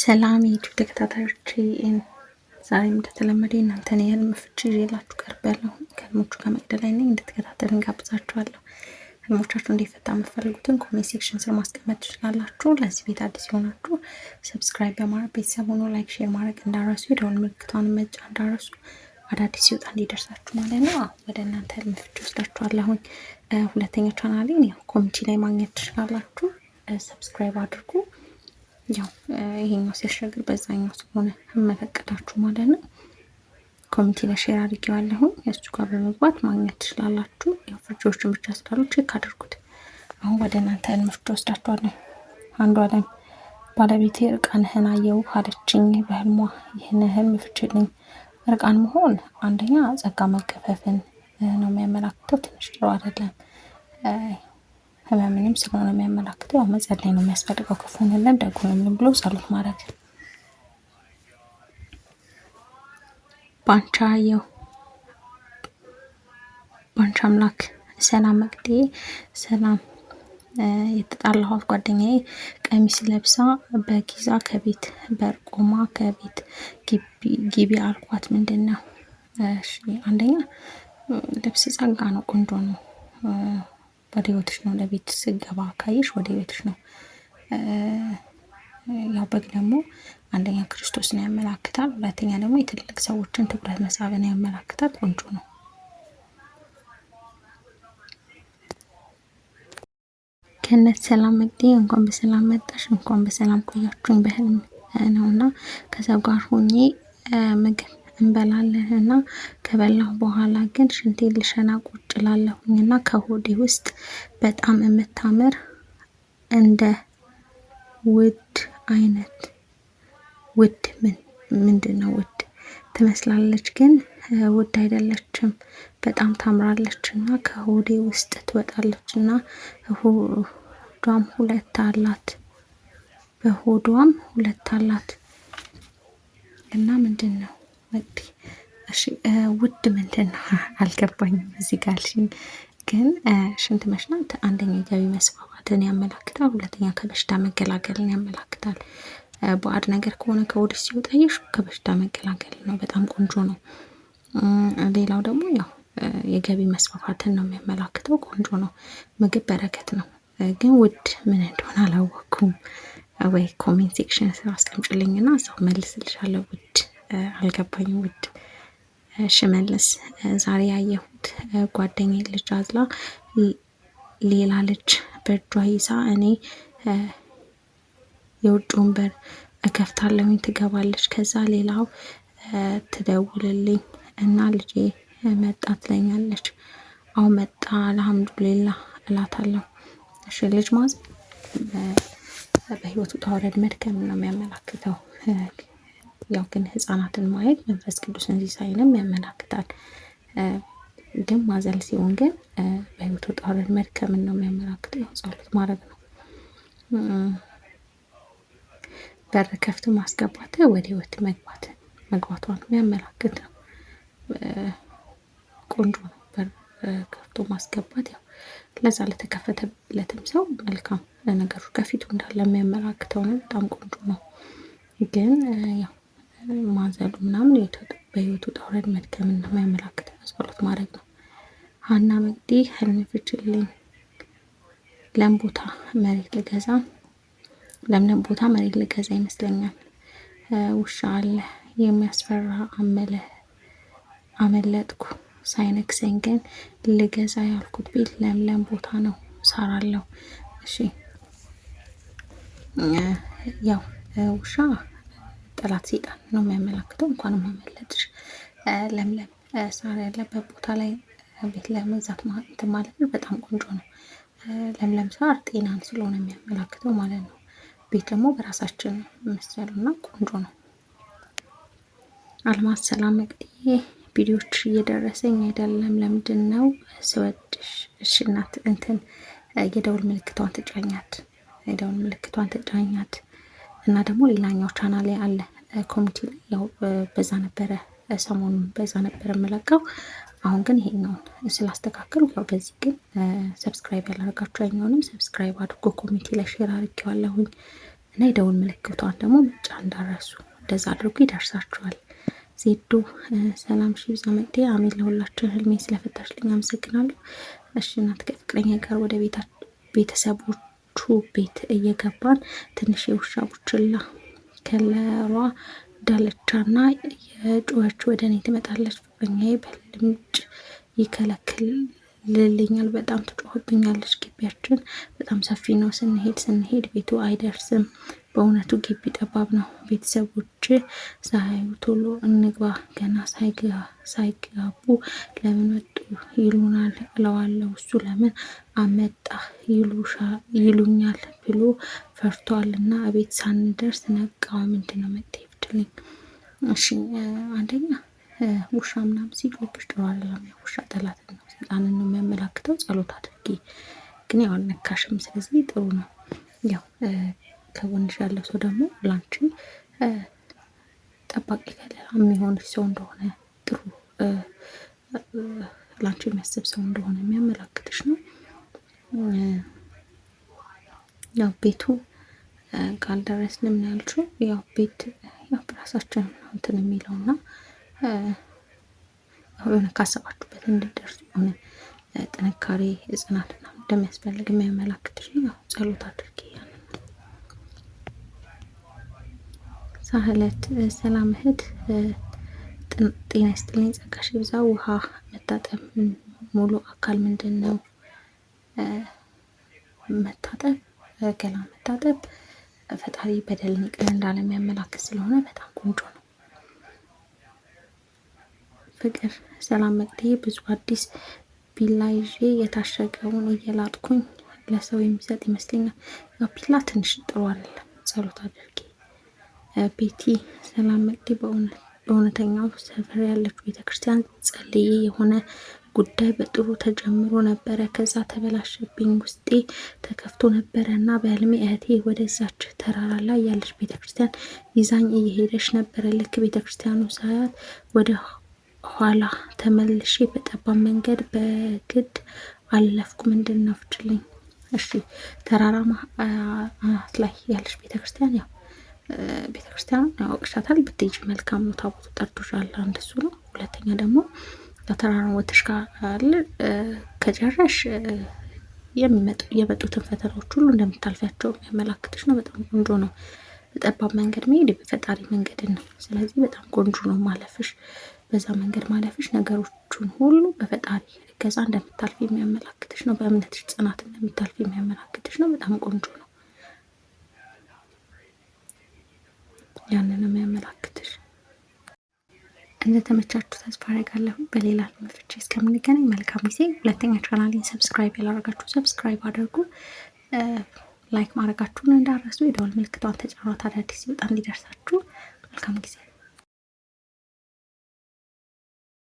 ሰላም የዩቲዩብ ተከታታዮቼ፣ ዛሬም እንደተለመደ እናንተን የህልም ፍቺ ይዤላችሁ ቀርቤያለሁ። ከህልሞቹ ጋር መቅደላይ ነኝ። እንድትከታተሉ እንጋብዛችኋለሁ። ህልሞቻችሁ እንዲፈታ የምትፈልጉትን ኮሜንት ሴክሽን ስር ማስቀመጥ ትችላላችሁ። ለዚህ ቤት አዲስ የሆናችሁ ሰብስክራይብ በማድረግ ቤተሰብ ሆኖ ላይክ፣ ሼር ማድረግ እንዳረሱ፣ የደወል ምልክቷን መጫን እንዳረሱ፣ አዳዲስ ሲወጣ እንዲደርሳችሁ ማለት ነው። ወደ እናንተ ህልም ፍቺ ወስዳችኋለሁኝ። ሁለተኛ ቻናሌን ያው ኮሚኒቲ ላይ ማግኘት ትችላላችሁ። ሰብስክራይብ አድርጉ። ያው ይሄኛው ሲያሻግር በዛኛው ስለሆነ መፈቀዳችሁ ማለት ነው። ኮሚኒቲ ላይ ሼር አድርጌዋለሁ። እሱ ጋር በመግባት ማግኘት ትችላላችሁ። ያው ፍቺዎችን ብቻ ስላሉ ቼክ አድርጉት። አሁን ወደ እናንተ ህልም ፍቺ ወስዳችኋለሁ። አንዷለም ባለቤቴ እርቃንህን አየሁ አለችኝ በህልሟ። ይህን ህልም ፍቺልኝ። እርቃን መሆን አንደኛ ጸጋ መገፈፍን ነው የሚያመላክተው። ትንሽ ጥሩ አይደለም። ህመምንም ስለሆነ የሚያመላክተው ያው መጸለይ ነው የሚያስፈልገው። ክፉንንም ደጉንም ብሎ ጸሎት ማድረግ። ባንቻ አየሁ ባንቻ አምላክ ሰላም መቅዴ ሰላም። የተጣላኋት ጓደኛዬ ቀሚስ ለብሳ በጊዛ ከቤት በር ቆማ ከቤት ግቢ አልኳት። ምንድን ነው? አንደኛ ልብስ ጸጋ ነው፣ ቆንጆ ነው። ወደ ህይወትሽ ነው። ለቤት ስገባ ካየሽ ወደ ህይወትሽ ነው። ያው በግ ደግሞ አንደኛ ክርስቶስን ያመላክታል፣ ሁለተኛ ደግሞ የትልቅ ሰዎችን ትኩረት መሳብን ያመላክታል። ቆንጆ ነው። ገነት ሰላም መቅዲ እንኳን በሰላም መጣሽ፣ እንኳን በሰላም ቆያችሁኝ። በህልም ነውና ከሰው ጋር ሆኜ ምግብ እንበላለን እና ከበላሁ በኋላ ግን ሽንቴ ልሸና ቁጭ ላለሁኝ እና ከሆዴ ውስጥ በጣም የምታምር እንደ ውድ አይነት ውድ ምንድን ነው ውድ ትመስላለች፣ ግን ውድ አይደለችም። በጣም ታምራለች እና ከሆዴ ውስጥ ትወጣለች እና ሆዷም ሁለት አላት በሆዷም ሁለት አላት እና ምንድን ነው ወዲ? እሺ ውድ ምንድን ነው አልገባኝም። እዚህ ጋር ግን ሽንት መሽናት አንደኛ ገቢ መስፋፋትን ያመላክታል፣ ሁለተኛ ከበሽታ መገላገልን ያመላክታል። ባዕድ ነገር ከሆነ ከወዲህ ሲወጣየሽ ከበሽታ መገላገል ነው። በጣም ቆንጆ ነው። ሌላው ደግሞ ያው የገቢ መስፋፋትን ነው የሚያመላክተው። ቆንጆ ነው። ምግብ በረከት ነው። ግን ውድ ምን እንደሆነ አላወቅኩም። ወይ ኮሜንት ሴክሽን ስራ አስቀምጭልኝና ሰው መልስልሻለሁ። ውድ አልገባኝም። ውድ ሽመልስ ዛሬ ያየሁት ጓደኛዬ ልጅ አዝላ ሌላ ልጅ በእጇ ይዛ እኔ የውጭውን በር እከፍታለሁኝ፣ ትገባለች። ከዛ ሌላው ትደውልልኝ እና ልጄ መጣ ትለኛለች። አሁን መጣ አልሐምዱሊላህ እላታለሁ። እሺ ልጅ ማዝ በህይወቱ ውጣ ውረድ መድከም ነው የሚያመላክተው። ያው ግን ህፃናትን ማየት መንፈስ ቅዱስን ሲሳይንም ያመላክታል። ግን ማዘል ሲሆን ግን በህይወቱ ውጣ ውረድ መድከምን ነው የሚያመላክተው። ያው ጸሎት ማድረግ ነው። በር ከፍቶ ማስገባት ወደ ህይወት መግባቷን የሚያመላክት ነው። ቆንጆ ነው። በር ከፍቶ ማስገባት ያው ለዛ ለተከፈተለትም ሰው መልካም ነገሮች ከፊቱ እንዳለ የሚያመላክተው ነው። በጣም ቆንጆ ነው። ግን ያው ማዘሉ ምናምን በህይወቱ ውጣ ውረድ መድከምን ነው የሚያመላክተው። ጸሎት ማድረግ ነው። ሀና መቅዲ ህልም ፍቺልኝ። ለምለም ቦታ መሬት ልገዛ ይመስለኛል። ውሻ አለ የሚያስፈራ አመለጥኩ ሳይነክሰኝ፣ ግን ልገዛ ያልኩት ቤት ለምለም ቦታ ነው፣ ሳር አለው። እሺ ያው ውሻ ጠላት ሰይጣን ነው የሚያመላክተው። እንኳንም አመለጥሽ። ለምለም ሳር ያለበት ቦታ ላይ ቤት ለመግዛት ማለት ነው። በጣም ቆንጆ ነው። ለምለም ሳር ጤናን ስለሆነ የሚያመላክተው ማለት ነው። ቤት ደግሞ በራሳችን መስያሉና ቆንጆ ነው። አልማዝ ሰላም መቅዲዬ ቪዲዮዎች እየደረሰኝ አይደለም፣ ለምንድን ነው? ስወድሽ እሺ እናት እንትን የደውል ምልክቷን ተጫኛት እና ደግሞ ሌላኛው ቻናል ላይ አለ ኮሚኒቲ ላይ ያው በዛ ነበረ ሰሞኑን በዛ ነበረ የምለቀው። አሁን ግን ይሄኛውን ስላስተካከሉ ያው በዚህ ግን ሰብስክራይብ ያላደረጋችሁ ያኛውንም ሰብስክራይብ አድርጎ ኮሚኒቲ ላይ ሼር አድርጌዋለሁኝ። እና የደውል ምልክቷን ደግሞ ምርጫ እንዳረሱ። እንደዛ አድርጉ ይደርሳችኋል። ዜዶ ሰላም ሺ ብዛ መቅዴ አሜን። ለሁላችን ህልሜ ስለፈታሽልኝ አመሰግናለሁ። እሺ እናት ከፍቅረኛ ጋር ወደ ቤተሰቦቹ ቤት እየገባን ትንሽ የውሻ ቡችላ ከለሯ ዳለቻና የጮኸች ወደ እኔ ትመጣለች። ፍቅረኛዬ በልምጭ ይከለክልልኛል። በጣም ትጮህብኛለች። ግቢያችን በጣም ሰፊ ነው። ስንሄድ ቤቱ አይደርስም። በእውነቱ ግቢ ጠባብ ነው። ቤተሰቦች ሳያዩ ቶሎ እንግባ። ገና ሳይጋቡ ለምን መጡ ይሉናል እለዋለሁ። እሱ ለምን አመጣ ይሉኛል ብሎ ፈርቷል እና ቤት ሳንደርስ ነቃው። ምንድነው መፍትሄ ብትልኝ? እሺ አንደኛ ውሻ ምናምን ሲጮህብሽ ጥሩ አይደለም። ውሻ ጠላትን ነው፣ ሰይጣንን ነው የሚያመላክተው። ጸሎት አድርጊ። ግን ያው አልነካሽም፣ ስለዚህ ጥሩ ነው። ያው ከጎንሽ ያለው ሰው ደግሞ ላንቺ ጠባቂ ከለላ የሚሆንሽ ሰው እንደሆነ ጥሩ ላንቺ የሚያስብ ሰው እንደሆነ የሚያመላክትሽ ነው። ያው ቤቱ ካልደረስንም ነው ያልሽው። ያው ቤት ያው በራሳችን እንትን የሚለው እና የሆነ ካሰባችሁበት እንድትደርሱ የሆነ ጥንካሬ ጽናት ምናምን እንደሚያስፈልግ የሚያመላክትሽ ነው። ያው ጸሎት አድርጊ። ሳህለት ሰላም እህት ጤና ይስጥልኝ፣ ጸጋሽ ይብዛ። ውሃ መታጠብ ሙሉ አካል ምንድን ነው? መታጠብ ገላ መታጠብ ፈጣሪ በደልን ይቅር እንዳለ የሚያመላክት ስለሆነ በጣም ቆንጆ ነው። ፍቅር ሰላም መቅደዬ ብዙ አዲስ ቢላ ይዤ የታሸገውን እየላጥኩኝ ለሰው የሚሰጥ ይመስለኛል። ያው ቢላ ትንሽ ጥሩ አይደለም። ጸሎት አድርጊ። ቤቲ ሰላም መቅደዬ በእውነተኛው ሰፈር ያለችው ቤተክርስቲያን ጸልዬ የሆነ ጉዳይ በጥሩ ተጀምሮ ነበረ። ከዛ ተበላሸብኝ። ውስጤ ተከፍቶ ነበረ እና በህልሜ እህቴ ወደዛች ተራራ ላይ ያለች ቤተክርስቲያን ይዛኝ እየሄደች ነበረ። ልክ ቤተክርስቲያኑ ሳያት ወደ ኋላ ተመልሼ በጠባብ መንገድ በግድ አለፍኩ። ምንድን ነው ፍችልኝ? እሺ ተራራማ አናት ላይ ያለች ቤተክርስቲያን ያው ቤተክርስቲያን ያውቅሻታል፣ ብትሄጂ መልካም ነው። ታቦቱ ጠርቶሻል። አንድ እሱ ነው። ሁለተኛ ደግሞ ተራራውን ወጥሽ ካለ ከጨረሽ የመጡትን ፈተናዎች ሁሉ እንደምታልፊያቸው የሚያመላክትሽ ነው። በጣም ቆንጆ ነው። በጠባብ መንገድ መሄድ በፈጣሪ መንገድን ነው። ስለዚህ በጣም ቆንጆ ነው ማለፍሽ። በዛ መንገድ ማለፍሽ ነገሮቹን ሁሉ በፈጣሪ እገዛ እንደምታልፊ የሚያመላክትሽ ነው። በእምነትሽ ጽናት እንደምታልፊ የሚያመላክትሽ ነው። በጣም ቆንጆ ነው። ያንን የሚያመላክትሽ እንደተመቻችሁ ተስፋ አደርጋለሁ። በሌላ ፍቺ እስከምንገናኝ መልካም ጊዜ። ሁለተኛ ቻናሌን ሰብስክራይብ ያላደረጋችሁ ሰብስክራይብ አድርጉ። ላይክ ማድረጋችሁን እንዳረሱ። የደወል ምልክቷን ተጫኗት፣ አዳዲስ ሲወጣ እንዲደርሳችሁ። መልካም ጊዜ